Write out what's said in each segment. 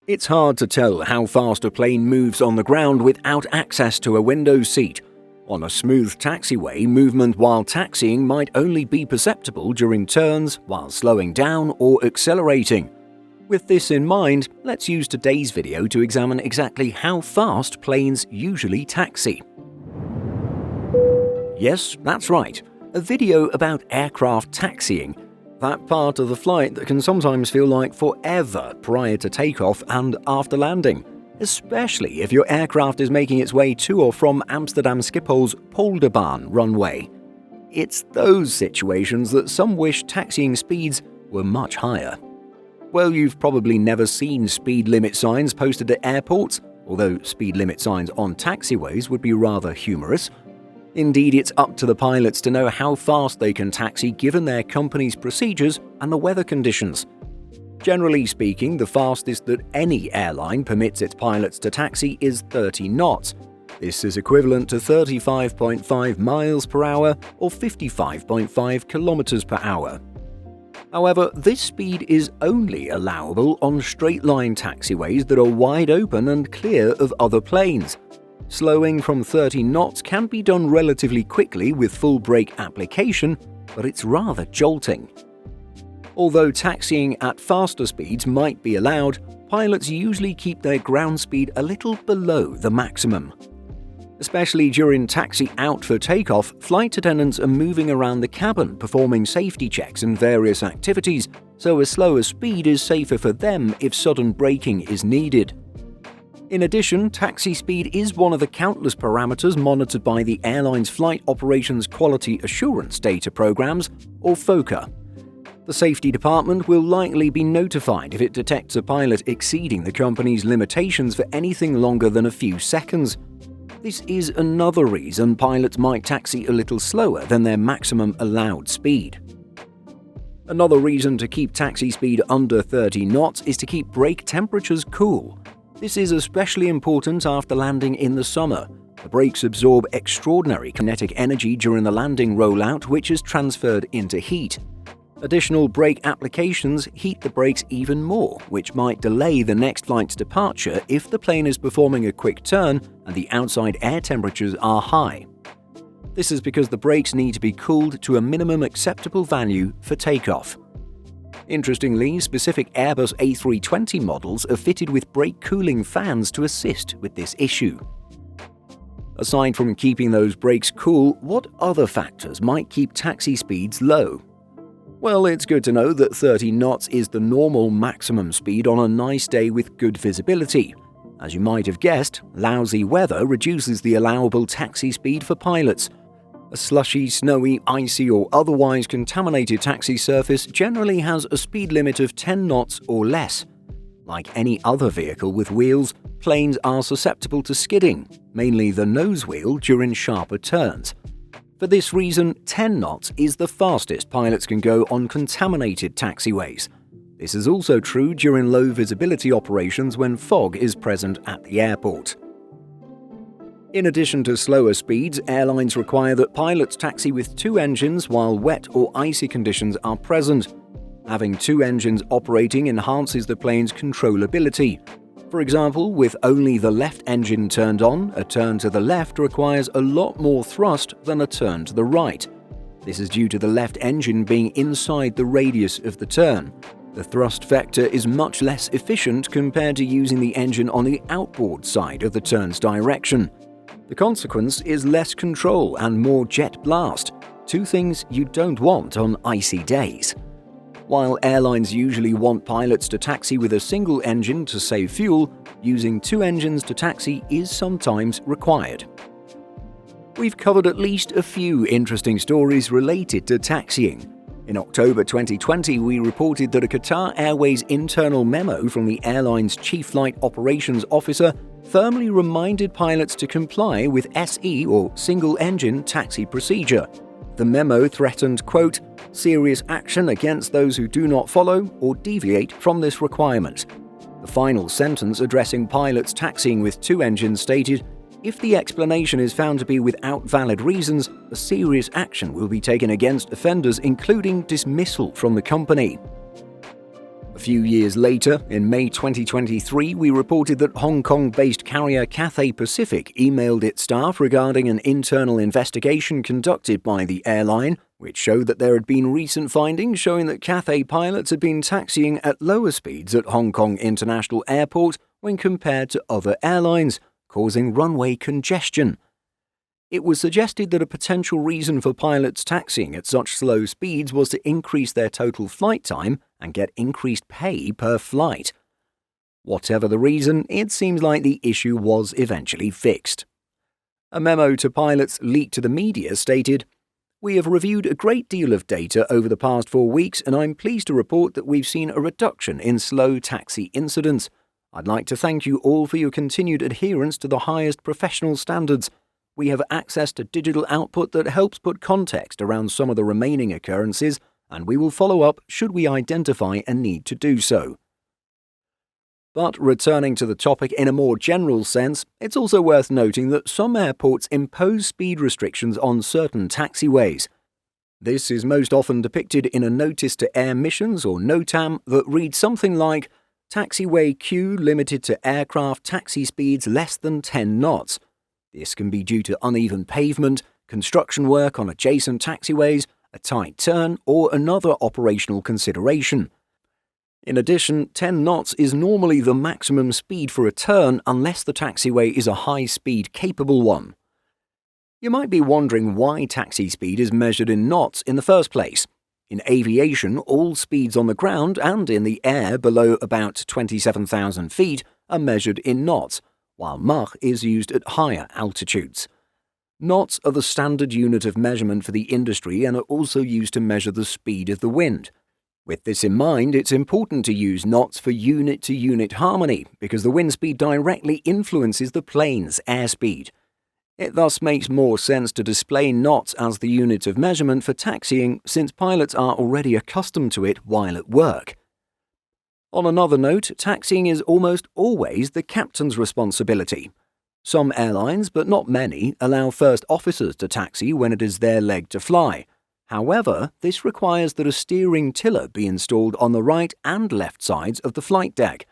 It's hard to tell how fast a plane moves on the ground without access to a window seat. On a smooth taxiway, movement while taxiing might only be perceptible during turns, while slowing down or accelerating. With this in mind, let's use today's video to examine exactly how fast planes usually taxi. Yes, that's right, a video about aircraft taxiing, that part of the flight that can sometimes feel like forever prior to takeoff and after landing, especially if your aircraft is making its way to or from Amsterdam Schiphol's Polderbaan runway. It's those situations that some wish taxiing speeds were much higher. Well, you've probably never seen speed limit signs posted at airports, although speed limit signs on taxiways would be rather humorous. Indeed, it's up to the pilots to know how fast they can taxi given their company's procedures and the weather conditions. Generally speaking, the fastest that any airline permits its pilots to taxi is 30 knots. This is equivalent to 35.5 miles per hour or 55.5 kilometers per hour. However, this speed is only allowable on straight-line taxiways that are wide open and clear of other planes. Slowing from 30 knots can be done relatively quickly with full brake application, but it's rather jolting. Although taxiing at faster speeds might be allowed, pilots usually keep their ground speed a little below the maximum. Especially during taxi out for takeoff, flight attendants are moving around the cabin performing safety checks and various activities, so a slower speed is safer for them if sudden braking is needed. In addition, taxi speed is one of the countless parameters monitored by the airline's Flight Operations Quality Assurance Data Programs, or FOCA. The safety department will likely be notified if it detects a pilot exceeding the company's limitations for anything longer than a few seconds. This is another reason pilots might taxi a little slower than their maximum allowed speed. Another reason to keep taxi speed under 30 knots is to keep brake temperatures cool. This is especially important after landing in the summer. The brakes absorb extraordinary kinetic energy during the landing rollout, which is transferred into heat. Additional brake applications heat the brakes even more, which might delay the next flight's departure if the plane is performing a quick turn and the outside air temperatures are high. This is because the brakes need to be cooled to a minimum acceptable value for takeoff. Interestingly, specific Airbus A320 models are fitted with brake cooling fans to assist with this issue. Aside from keeping those brakes cool, what other factors might keep taxi speeds low? Well, it's good to know that 30 knots is the normal maximum speed on a nice day with good visibility. As you might have guessed, lousy weather reduces the allowable taxi speed for pilots. A slushy, snowy, icy or otherwise contaminated taxi surface generally has a speed limit of 10 knots or less. Like any other vehicle with wheels, planes are susceptible to skidding, mainly the nose wheel during sharper turns. For this reason, 10 knots is the fastest pilots can go on contaminated taxiways. This is also true during low visibility operations when fog is present at the airport. In addition to slower speeds, airlines require that pilots taxi with two engines while wet or icy conditions are present. Having two engines operating enhances the plane's controllability. For example, with only the left engine turned on, a turn to the left requires a lot more thrust than a turn to the right. This is due to the left engine being inside the radius of the turn. The thrust vector is much less efficient compared to using the engine on the outboard side of the turn's direction. The consequence is less control and more jet blast, two things you don't want on icy days. While airlines usually want pilots to taxi with a single engine to save fuel, using two engines to taxi is sometimes required. We've covered at least a few interesting stories related to taxiing. In October 2020, we reported that a Qatar Airways internal memo from the airline's Chief Flight Operations Officer firmly reminded pilots to comply with SE or single-engine taxi procedure. The memo threatened, quote, serious action against those who do not follow or deviate from this requirement. The final sentence addressing pilots taxiing with two engines stated, if the explanation is found to be without valid reasons, a serious action will be taken against offenders, including dismissal from the company. A few years later, in May 2023, we reported that Hong Kong-based carrier Cathay Pacific emailed its staff regarding an internal investigation conducted by the airline, which showed that there had been recent findings showing that Cathay pilots had been taxiing at lower speeds at Hong Kong International Airport when compared to other airlines, causing runway congestion. It was suggested that a potential reason for pilots taxiing at such slow speeds was to increase their total flight time and get increased pay per flight. Whatever the reason, it seems like the issue was eventually fixed. A memo to pilots leaked to the media stated, "We have reviewed a great deal of data over the past 4 weeks, and I'm pleased to report that we've seen a reduction in slow taxi incidents. I'd like to thank you all for your continued adherence to the highest professional standards. We have access to digital output that helps put context around some of the remaining occurrences, and we will follow up should we identify a need to do so." But returning to the topic in a more general sense, it's also worth noting that some airports impose speed restrictions on certain taxiways. This is most often depicted in a notice to air missions or NOTAM that reads something like, "Taxiway queue limited to aircraft taxi speeds less than 10 knots. This can be due to uneven pavement, construction work on adjacent taxiways, a tight turn, or another operational consideration. In addition, 10 knots is normally the maximum speed for a turn unless the taxiway is a high-speed capable one." You might be wondering why taxi speed is measured in knots in the first place. In aviation, all speeds on the ground and in the air below about 27,000 feet are measured in knots, while Mach is used at higher altitudes. Knots are the standard unit of measurement for the industry and are also used to measure the speed of the wind. With this in mind, it's important to use knots for unit-to-unit harmony because the wind speed directly influences the plane's airspeed. It thus makes more sense to display knots as the unit of measurement for taxiing since pilots are already accustomed to it while at work. On another note, taxiing is almost always the captain's responsibility. Some airlines, but not many, allow first officers to taxi when it is their leg to fly. However, this requires that a steering tiller be installed on the right and left sides of the flight deck.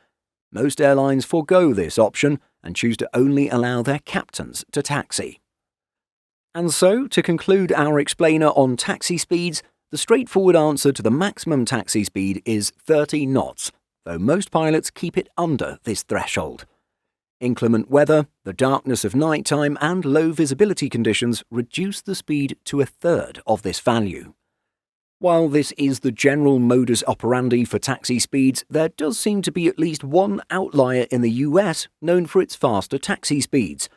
Most airlines forego this option and choose to only allow their captains to taxi. And so, to conclude our explainer on taxi speeds, the straightforward answer to the maximum taxi speed is 30 knots, though most pilots keep it under this threshold. Inclement weather, the darkness of nighttime, and low visibility conditions reduce the speed to a third of this value. While this is the general modus operandi for taxi speeds, there does seem to be at least one outlier in the US known for its faster taxi speeds.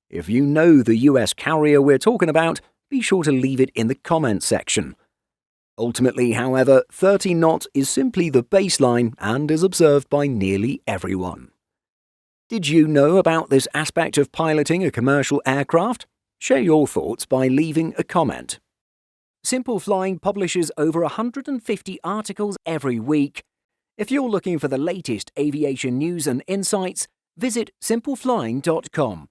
If you know the US carrier we're talking about, be sure to leave it in the comments section. Ultimately, however, 30 knots is simply the baseline and is observed by nearly everyone. Did you know about this aspect of piloting a commercial aircraft? Share your thoughts by leaving a comment. Simple Flying publishes over 150 articles every week. If you're looking for the latest aviation news and insights, visit simpleflying.com.